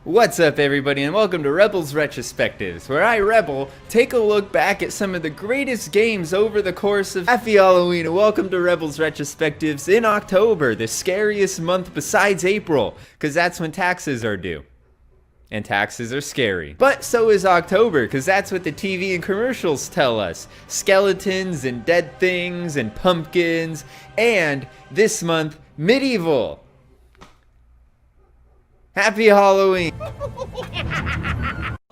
What's up everybody and welcome to Rebels Retrospectives, where I, Rebel, take a look back at some of the greatest games over the course of Happy Halloween, and welcome to Rebels Retrospectives in October, the scariest month besides April, because that's when taxes are due. And taxes are scary. But so is October, because that's what the TV and commercials tell us. Skeletons and dead things and pumpkins, and this month, MediEvil. Happy Halloween!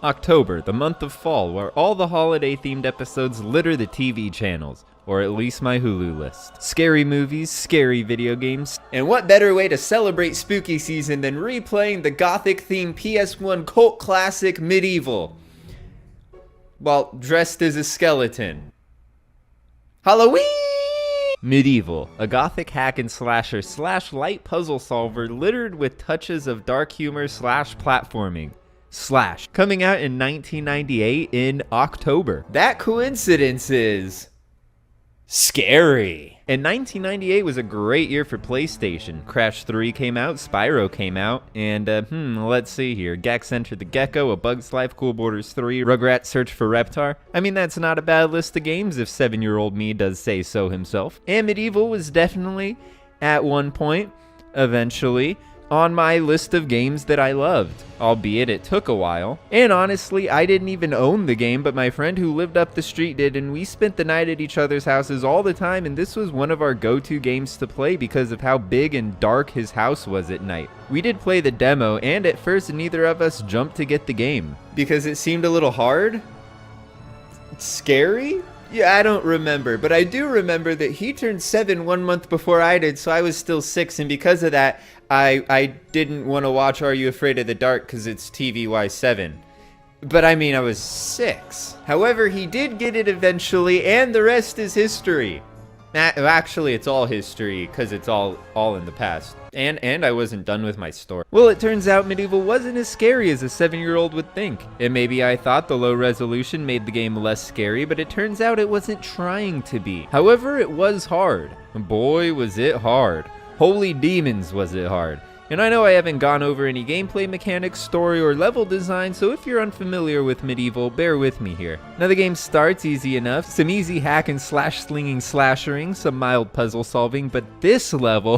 October, the month of fall, where all the holiday-themed episodes litter the TV channels, or at least my Hulu list. Scary movies, scary video games, and what better way to celebrate spooky season than replaying the gothic-themed PS1 cult classic MediEvil, while dressed as a skeleton. Halloween! MediEvil, a gothic hack and slasher slash light puzzle solver littered with touches of dark humor slash platforming. Coming out in 1998 in October. That coincidence is scary. And 1998 was a great year for PlayStation. Crash 3 came out, Spyro came out, and let's see here. Gex Enter the Gecko, A Bug's Life, Cool Borders 3, Rugrats Search for Reptar. I mean, that's not a bad list of games if 7-year-old me does say so himself. And MediEvil was definitely, at one point, eventually, on my list of games that I loved, albeit it took a while. And honestly, I didn't even own the game, but my friend who lived up the street did, and we spent the night at each other's houses all the time, and this was one of our go-to games to play because of how big and dark his house was at night. We did play the demo, and at first neither of us jumped to get the game. Because it seemed a little hard? Scary? Yeah, I don't remember, but I do remember that he turned 7 1 month before I did, so I was still 6, and because of that, I didn't want to watch Are You Afraid of the Dark because it's TVY 7. But I mean, I was 6. However, he did get it eventually, and the rest is history. Actually, it's all history, because it's all in the past. And I wasn't done with my story. Well, it turns out MediEvil wasn't as scary as a 7-year-old would think. And maybe I thought the low resolution made the game less scary, but it turns out it wasn't trying to be. However, it was hard. Boy, was it hard. Holy demons, was it hard. And I know I haven't gone over any gameplay mechanics, story, or level design, so if you're unfamiliar with MediEvil, bear with me here. Now the game starts easy enough, some easy hack and slash slinging slashering, some mild puzzle solving, but this level,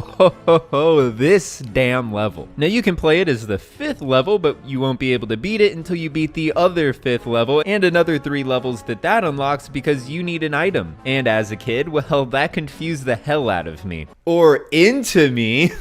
this damn level. Now you can play it as the 5th level, but you won't be able to beat it until you beat the other 5th level, and another 3 levels that unlocks because you need an item. And as a kid, well, that confused the hell out of me. Or into me.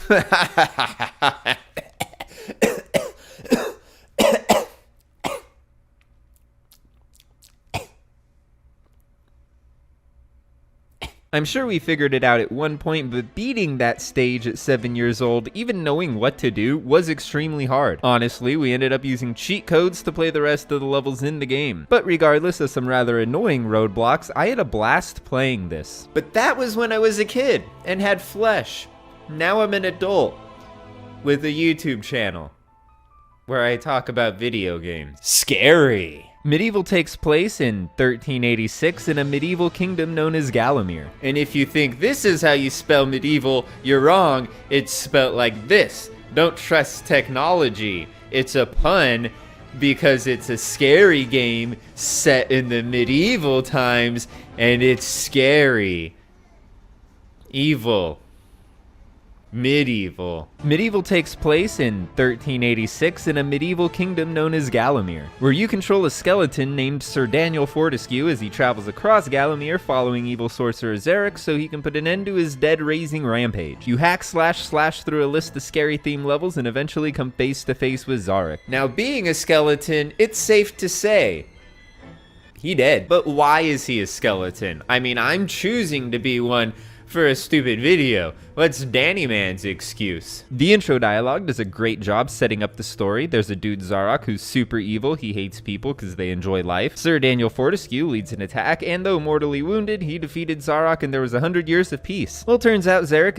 I'm sure we figured it out at one point, but beating that stage at 7 years old, even knowing what to do, was extremely hard. Honestly, we ended up using cheat codes to play the rest of the levels in the game. But regardless of some rather annoying roadblocks, I had a blast playing this. But that was when I was a kid and had flesh. Now I'm an adult with a YouTube channel where I talk about video games. Scary! MediEvil takes place in 1386 in a medieval kingdom known as Galamir. And if you think this is how you spell medieval, you're wrong. It's spelled like this. Don't trust technology. It's a pun because it's a scary game set in the medieval times, and it's scary. Evil. MediEvil. MediEvil takes place in 1386 in a medieval kingdom known as Galamir, where you control a skeleton named Sir Daniel Fortescue as he travels across Galamir following evil sorcerer Zarek so he can put an end to his dead-raising rampage. You hack slash through a list of scary theme levels and eventually come face to face with Zarek. Now, being a skeleton, it's safe to say he dead. But why is he a skeleton? I mean, I'm choosing to be one for a stupid video. What's Danny Man's excuse? The intro dialogue does a great job setting up the story. There's a dude Zarok who's super evil. He hates people because they enjoy life. Sir Daniel Fortescue leads an attack, and though mortally wounded, he defeated Zarok and there was 100 years of peace. Well, turns out Zarek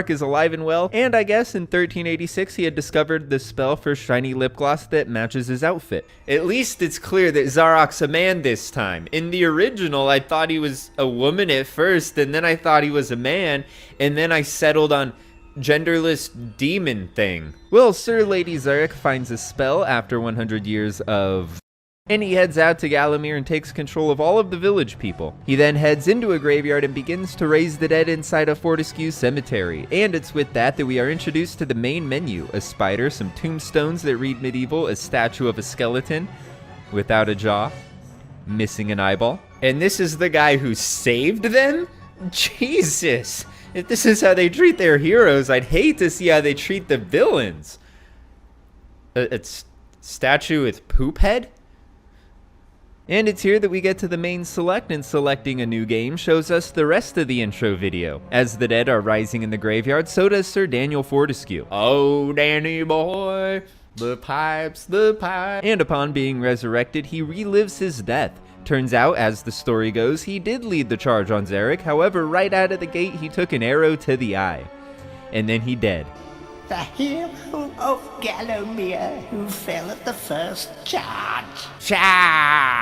is alive and well, and I guess in 1386 he had discovered the spell for shiny lip gloss that matches his outfit. At least it's clear that Zarok's a man this time. In the original, I thought he was a woman at first, and then I thought he was a man, and then I settled on genderless demon thing. Well, Sir Lady Zarek finds a spell after 100 years of... and he heads out to Galamir and takes control of all of the village people. He then heads into a graveyard and begins to raise the dead inside a Fortescue cemetery. And it's with that we are introduced to the main menu. A spider, some tombstones that read medieval, a statue of a skeleton without a jaw, missing an eyeball. And this is the guy who saved them? Jesus! If this is how they treat their heroes, I'd hate to see how they treat the villains. It's statue with poop head? And it's here that we get to the main select, and selecting a new game shows us the rest of the intro video. As the dead are rising in the graveyard, so does Sir Daniel Fortescue. Oh, Danny boy, the pipes, the pipes. And upon being resurrected, he relives his death. Turns out, as the story goes, he did lead the charge on Zarek, however, right out of the gate, he took an arrow to the eye. And then he dead. The hero of Galamir who fell at the first charge. Charge!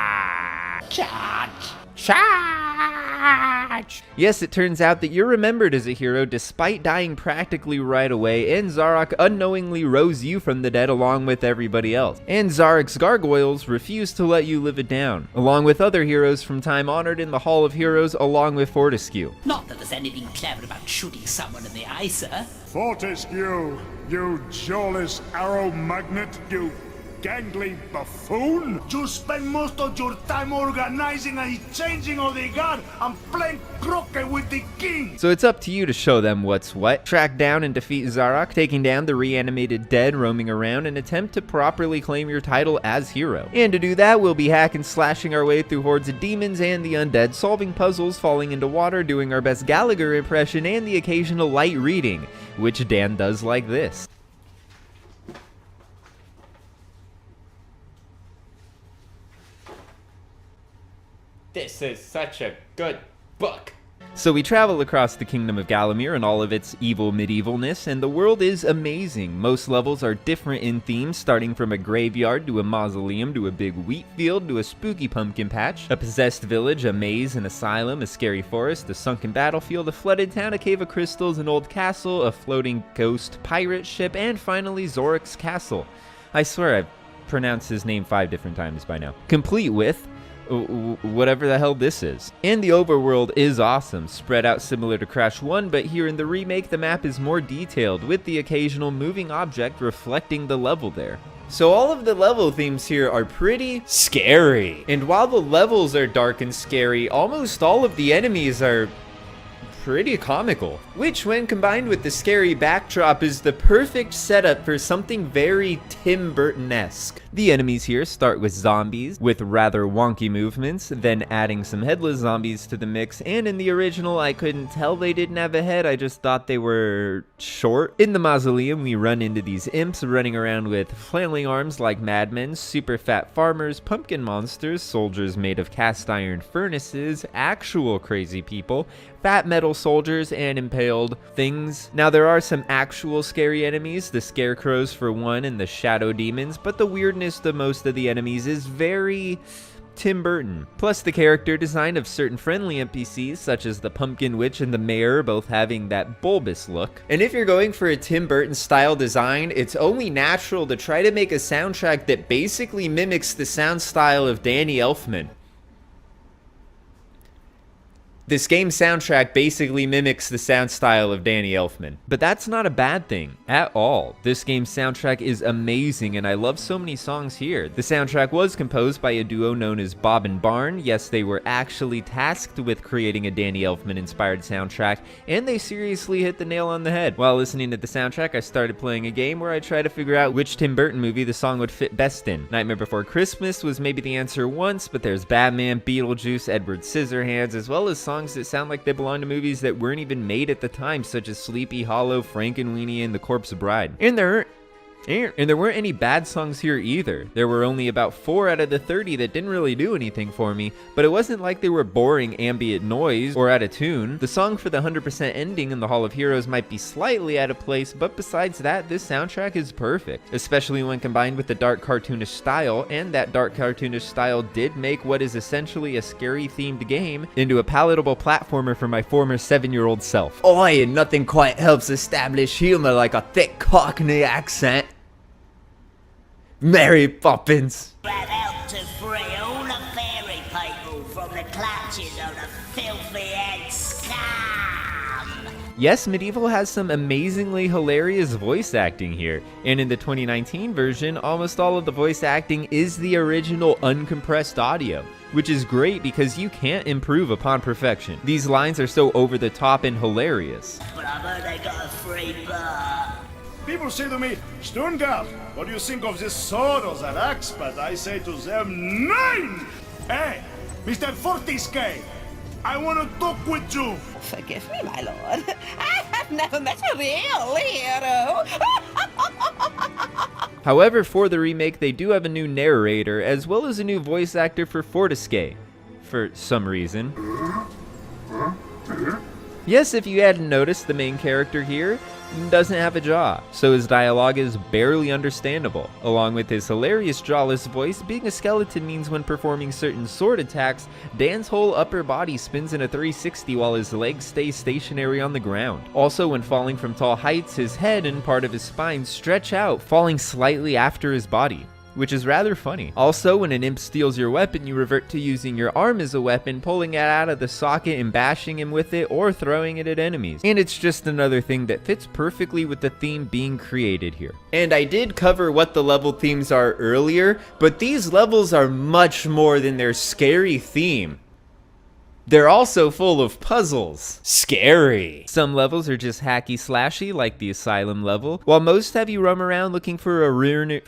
Yes, it turns out that you're remembered as a hero despite dying practically right away, and Zarok unknowingly rose you from the dead along with everybody else. And Zarek's gargoyles refuse to let you live it down, along with other heroes from time honored in the Hall of Heroes along with Fortescue. Not that there's anything clever about shooting someone in the eye, sir. Fortescue, you jawless arrow magnet, you gangly buffoon! You spend most of your time organizing and changing of the guard and playing croquet with the king! So it's up to you to show them what's what. Track down and defeat Zarok, taking down the reanimated dead roaming around, and attempt to properly claim your title as hero. And to do that, we'll be hacking, slashing our way through hordes of demons and the undead, solving puzzles, falling into water, doing our best Gallagher impression, and the occasional light reading, which Dan does like this. This is such a good book. So we travel across the kingdom of Galamir and all of its evil medievalness, and the world is amazing. Most levels are different in theme, starting from a graveyard to a mausoleum to a big wheat field to a spooky pumpkin patch, a possessed village, a maze, an asylum, a scary forest, a sunken battlefield, a flooded town, a cave of crystals, an old castle, a floating ghost pirate ship, and finally Zorek's castle. I swear I've pronounced his name 5 different times by now. Complete with whatever the hell this is. And the overworld is awesome, spread out similar to Crash 1, but here in the remake the map is more detailed, with the occasional moving object reflecting the level there. So all of the level themes here are pretty scary. And while the levels are dark and scary, almost all of the enemies are pretty comical, which when combined with the scary backdrop is the perfect setup for something very Tim Burton-esque. The enemies here start with zombies with rather wonky movements, then adding some headless zombies to the mix, and in the original I couldn't tell they didn't have a head, I just thought they were short. In the mausoleum we run into these imps running around with flailing arms like madmen, super fat farmers, pumpkin monsters, soldiers made of cast iron furnaces, actual crazy people, fat metal soldiers, and impaled things. Now there are some actual scary enemies, the scarecrows for one and the shadow demons, but the weirdness to most of the enemies is very Tim Burton. Plus the character design of certain friendly NPCs such as the pumpkin witch and the mayor, both having that bulbous look. And if you're going for a Tim Burton style design, it's only natural to try to make a soundtrack that basically mimics the sound style of Danny Elfman. This game's soundtrack basically mimics the sound style of Danny Elfman. But that's not a bad thing at all. This game's soundtrack is amazing and I love so many songs here. The soundtrack was composed by a duo known as Bob and Barn. Yes, they were actually tasked with creating a Danny Elfman inspired soundtrack, and they seriously hit the nail on the head. While listening to the soundtrack, I started playing a game where I try to figure out which Tim Burton movie the song would fit best in. Nightmare Before Christmas was maybe the answer once, but there's Batman, Beetlejuice, Edward Scissorhands, as well as songs that sound like they belong to movies that weren't even made at the time, such as Sleepy Hollow, Frankenweenie, and The Corpse Bride. And there And there weren't any bad songs here either. There were only about 4 out of the 30 that didn't really do anything for me, but it wasn't like they were boring ambient noise or out of tune. The song for the 100% ending in the Hall of Heroes might be slightly out of place, but besides that, this soundtrack is perfect, especially when combined with the dark cartoonish style, and that dark cartoonish style did make what is essentially a scary themed game into a palatable platformer for my former 7-year-old self. Oi, nothing quite helps establish humor like a thick Cockney accent. Mary Poppins. Ran out to free all the fairy people from the clutches of the filthy head scum. Yes, MediEvil has some amazingly hilarious voice acting here, and in the 2019 version, almost all of the voice acting is the original uncompressed audio, which is great because you can't improve upon perfection. These lines are so over the top and hilarious. But I've heard they got a free bar. People say to me, Stungard, what do you think of this sword or that axe? But I say to them, 9! Hey, Mr. Fortisque, I want to talk with you. Forgive me, my lord. I have never met a real hero. However, for the remake, they do have a new narrator, as well as a new voice actor for Fortisque, for some reason. Yes, if you hadn't noticed, the main character here doesn't have a jaw, so his dialogue is barely understandable. Along with his hilarious jawless voice, being a skeleton means when performing certain sword attacks, Dan's whole upper body spins in a 360 while his legs stay stationary on the ground. Also, when falling from tall heights, his head and part of his spine stretch out, falling slightly after his body, which is rather funny. Also, when an imp steals your weapon, you revert to using your arm as a weapon, pulling it out of the socket and bashing him with it, or throwing it at enemies. And it's just another thing that fits perfectly with the theme being created here. And I did cover what the level themes are earlier, but these levels are much more than their scary theme. They're also full of puzzles. Scary. Some levels are just hacky slashy, like the Asylum level, while most have you roam around looking for a rune or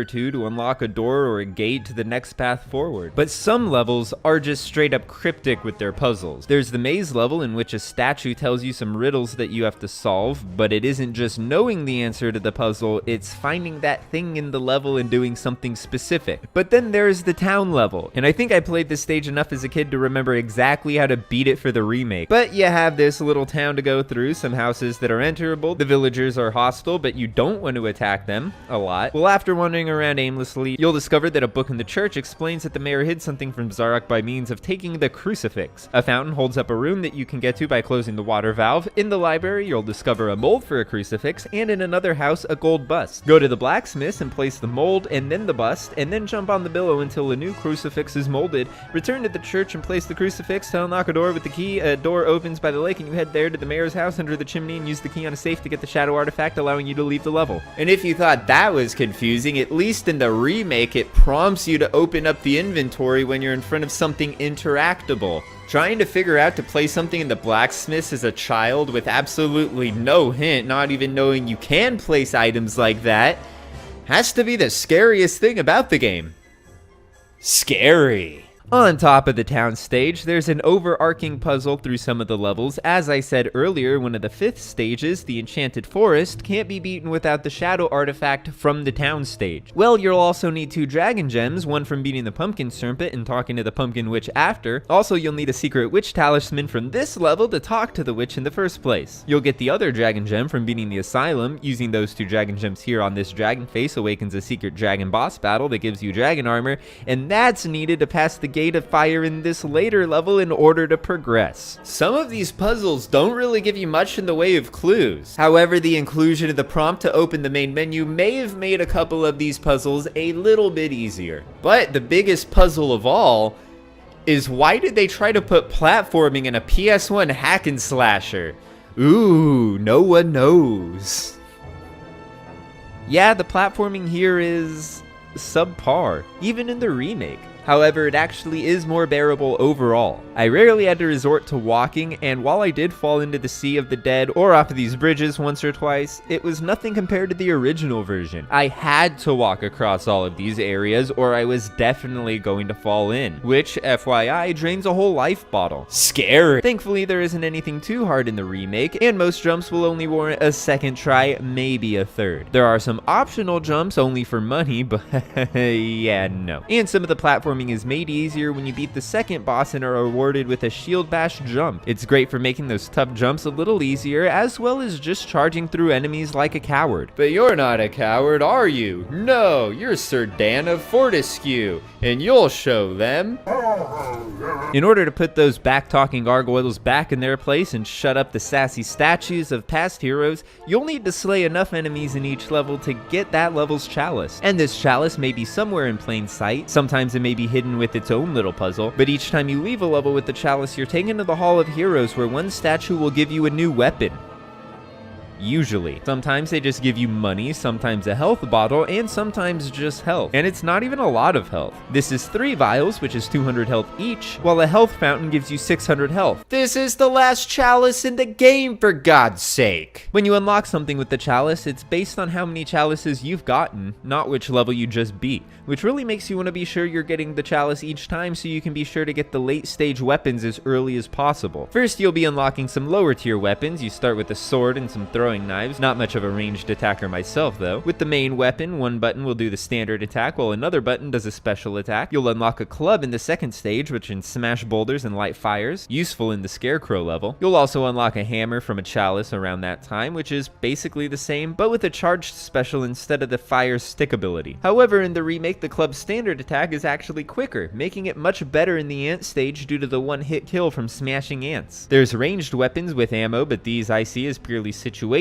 two to unlock a door or a gate to the next path forward. But some levels are just straight up cryptic with their puzzles. There's the maze level, in which a statue tells you some riddles that you have to solve, but it isn't just knowing the answer to the puzzle, it's finding that thing in the level and doing something specific. But then there's the town level, and I think I played this stage enough as a kid to remember exactly how to beat it for the remake. But you have this little town to go through, some houses that are enterable, the villagers are hostile, but you don't want to attack them a lot. Well, after wandering around aimlessly, you'll discover that a book in the church explains that the mayor hid something from Zarok by means of taking the crucifix. A fountain holds up a room that you can get to by closing the water valve. In the library, you'll discover a mold for a crucifix, and in another house, a gold bust. Go to the blacksmith and place the mold, and then the bust, and then jump on the billow until a new crucifix is molded. Return to the church and place the crucifix to unlock a door with the key. A door opens by the lake and you head there to the mayor's house under the chimney and use the key on a safe to get the shadow artifact, allowing you to leave the level. And if you thought that was confusing, at least in the remake it prompts you to open up the inventory when you're in front of something interactable. Trying to figure out to play something in the blacksmiths as a child with absolutely no hint, not even knowing you can place items like that, has to be the scariest thing about the game. Scary. On top of the town stage, there's an overarching puzzle through some of the levels. As I said earlier, one of the 5th stages, the Enchanted Forest, can't be beaten without the shadow artifact from the town stage. Well, you'll also need 2 dragon gems, one from beating the pumpkin serpent and talking to the pumpkin witch after. Also, you'll need a secret witch talisman from this level to talk to the witch in the first place. You'll get the other dragon gem from beating the asylum. Using those 2 dragon gems here on this dragon face awakens a secret dragon boss battle that gives you dragon armor, and that's needed to pass the gate of fire in this later level in order to progress. Some of these puzzles don't really give you much in the way of clues. However, the inclusion of the prompt to open the main menu may have made a couple of these puzzles a little bit easier. But the biggest puzzle of all is, why did they try to put platforming in a PS1 hack and slasher? Ooh, no one knows. Yeah, the platforming here is subpar, even in the remake. However, it actually is more bearable overall. I rarely had to resort to walking, and while I did fall into the Sea of the Dead or off of these bridges once or twice, it was nothing compared to the original version. I had to walk across all of these areas or I was definitely going to fall in, which, FYI, drains a whole life bottle. Scary. Thankfully, there isn't anything too hard in the remake, and most jumps will only warrant a second try, maybe a third. There are some optional jumps only for money, but yeah, no. And some of the platforming is made easier when you beat the second boss and are rewarded with a shield bash jump. It's great for making those tough jumps a little easier, as well as just charging through enemies like a coward. But you're not a coward, are you? No, you're Sir Dan of Fortescue, and you'll show them. In order to put those back-talking gargoyles back in their place and shut up the sassy statues of past heroes, you'll need to slay enough enemies in each level to get that level's chalice. And this chalice may be somewhere in plain sight, sometimes it may be hidden with its own little puzzle, but each time you leave a level with the chalice, you're taken to the Hall of Heroes where one statue will give you a new weapon. Usually. Sometimes they just give you money, sometimes a health bottle, and sometimes just health. And it's not even a lot of health. This is 3 vials, which is 200 health each, while a health fountain gives you 600 health. This is the last chalice in the game, for God's sake. When you unlock something with the chalice, it's based on how many chalices you've gotten, not which level you just beat, which really makes you want to be sure you're getting the chalice each time so you can be sure to get the late stage weapons as early as possible. First, you'll be unlocking some lower tier weapons. You start with a sword and some throwing knives. Not much of a ranged attacker myself though. With the main weapon, one button will do the standard attack while another button does a special attack. You'll unlock a club in the second stage, which can smash boulders and light fires, useful in the scarecrow level. You'll also unlock a hammer from a chalice around that time, which is basically the same, but with a charged special instead of the fire stick ability. However, in the remake, the club's standard attack is actually quicker, making it much better in the ant stage due to the one-hit kill from smashing ants. There's ranged weapons with ammo, but these I see as purely situational.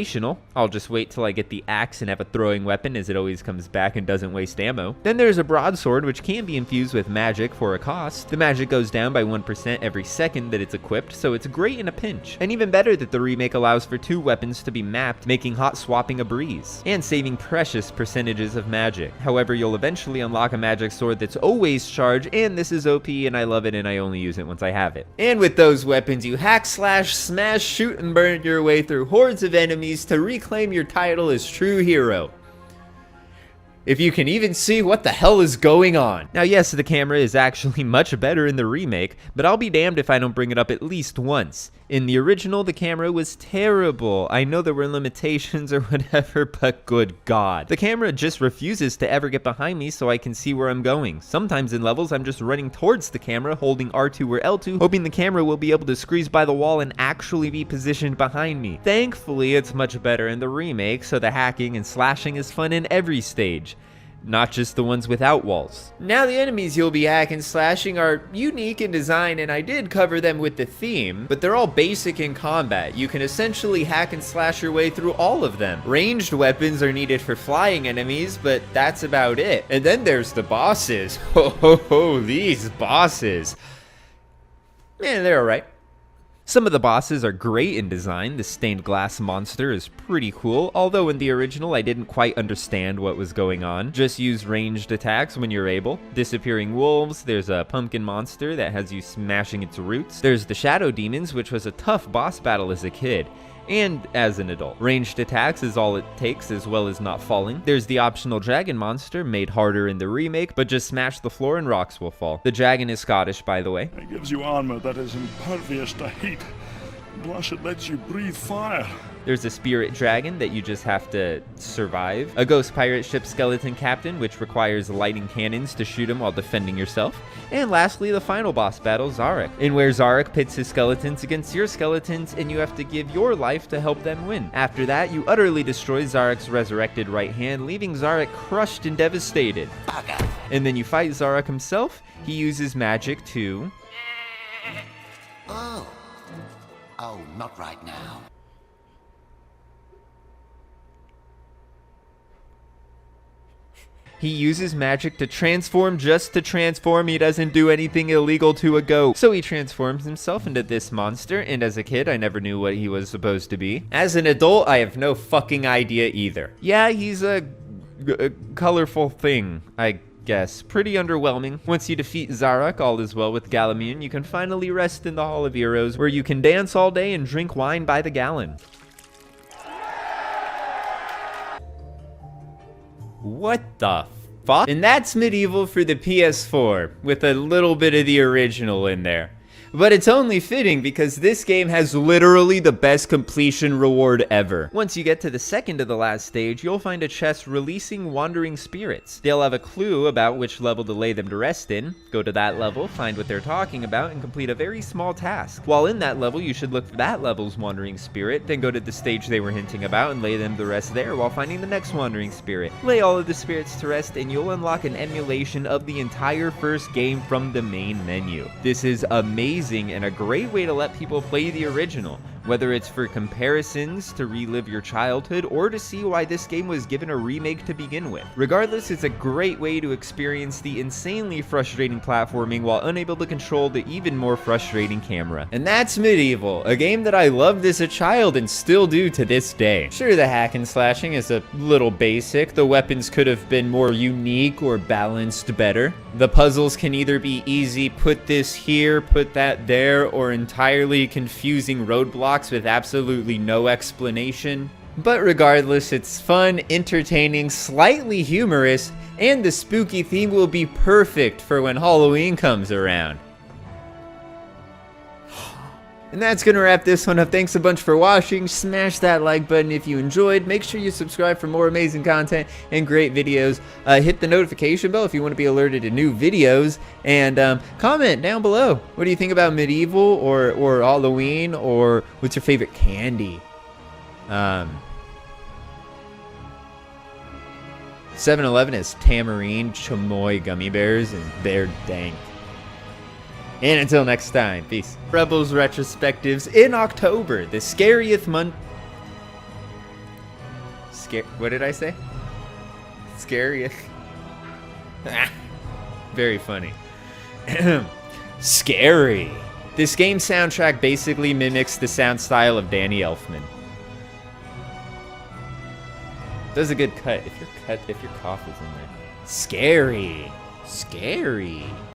I'll just wait till I get the axe and have a throwing weapon, as it always comes back and doesn't waste ammo. Then there's a broadsword, which can be infused with magic for a cost. The magic goes down by 1% every second that it's equipped, so it's great in a pinch. And even better that the remake allows for 2 weapons to be mapped, making hot swapping a breeze, and saving precious percentages of magic. However, you'll eventually unlock a magic sword that's always charged, and this is OP, and I love it, and I only use it once I have it. And with those weapons, you hack, slash, smash, shoot, and burn your way through hordes of enemies to reclaim your title as true hero. If you can even see what the hell is going on. Now yes, the camera is actually much better in the remake, but I'll be damned if I don't bring it up at least once. In the original, the camera was terrible. I know there were limitations or whatever, but good God. The camera just refuses to ever get behind me so I can see where I'm going. Sometimes in levels, I'm just running towards the camera, holding R2 or L2, hoping the camera will be able to squeeze by the wall and actually be positioned behind me. Thankfully, it's much better in the remake, so the hacking and slashing is fun in every stage. Not just the ones without walls. Now the enemies you'll be hacking slashing are unique in design, and I did cover them with the theme, but they're all basic in combat. You can essentially hack and slash your way through all of them. Ranged weapons are needed for flying enemies, but that's about it. And then there's the bosses. Ho ho ho, these bosses. Man, they're alright. Some of the bosses are great in design. The stained glass monster is pretty cool, although in the original I didn't quite understand what was going on. Just use ranged attacks when you're able. Disappearing wolves, there's a pumpkin monster that has you smashing its roots. There's the shadow demons, which was a tough boss battle as a kid. And as an adult. Ranged attacks is all it takes, as well as not falling. There's the optional dragon monster, made harder in the remake, but just smash the floor and rocks will fall. The dragon is Scottish, by the way. It gives you armor that is impervious to heat. Plus it lets you breathe fire. There's a spirit dragon that you just have to survive. A ghost pirate ship skeleton captain, which requires lighting cannons to shoot him while defending yourself. And lastly, the final boss battle, Zarek, in where Zarek pits his skeletons against your skeletons, and you have to give your life to help them win. After that, you utterly destroy Zarek's resurrected right hand, leaving Zarek crushed and devastated. Bugger. And then you fight Zarek himself. He uses magic to... Oh. Oh, not right now. He uses magic to transform just to transform. He doesn't do anything illegal to a goat. So he transforms himself into this monster, and as a kid, I never knew what he was supposed to be. As an adult, I have no fucking idea either. Yeah, he's a colorful thing, I guess, pretty underwhelming. Once you defeat Zarok, all is well with Galamune, you can finally rest in the Hall of Heroes, where you can dance all day and drink wine by the gallon. What the fuck? And that's MediEvil for the PS4, with a little bit of the original in there. But it's only fitting because this game has literally the best completion reward ever. Once you get to the second to the last stage, you'll find a chest releasing wandering spirits. They'll have a clue about which level to lay them to rest in. Go to that level, find what they're talking about, and complete a very small task. While in that level, you should look for that level's wandering spirit, then go to the stage they were hinting about and lay them to rest there while finding the next wandering spirit. Lay all of the spirits to rest and you'll unlock an emulation of the entire first game from the main menu. This is amazing and a great way to let people play the original, whether it's for comparisons to relive your childhood or to see why this game was given a remake to begin with. Regardless, it's a great way to experience the insanely frustrating platforming while unable to control the even more frustrating camera. And that's MediEvil, a game that I loved as a child and still do to this day. Sure, the hack and slashing is a little basic, the weapons could have been more unique or balanced better. The puzzles can either be easy, put this here, put that there, or entirely confusing roadblocks with absolutely no explanation. But regardless, it's fun, entertaining, slightly humorous, and the spooky theme will be perfect for when Halloween comes around. And that's gonna wrap this one up. Thanks a bunch for watching. Smash that like button if you enjoyed. Make sure you subscribe for more amazing content and great videos. Hit the notification bell if you want to be alerted to new videos. And comment down below. What do you think about MediEvil or Halloween? Or what's your favorite candy? 7-Eleven has Tamarine Chamoy gummy bears, and they're dank. And until next time, peace. Rebels Retrospectives in October, the scariest month. What did I say? Scariest. Very funny. Scary. This game's soundtrack basically mimics the sound style of Danny Elfman. Does a good cut if your cough is in there. Scary. Scary.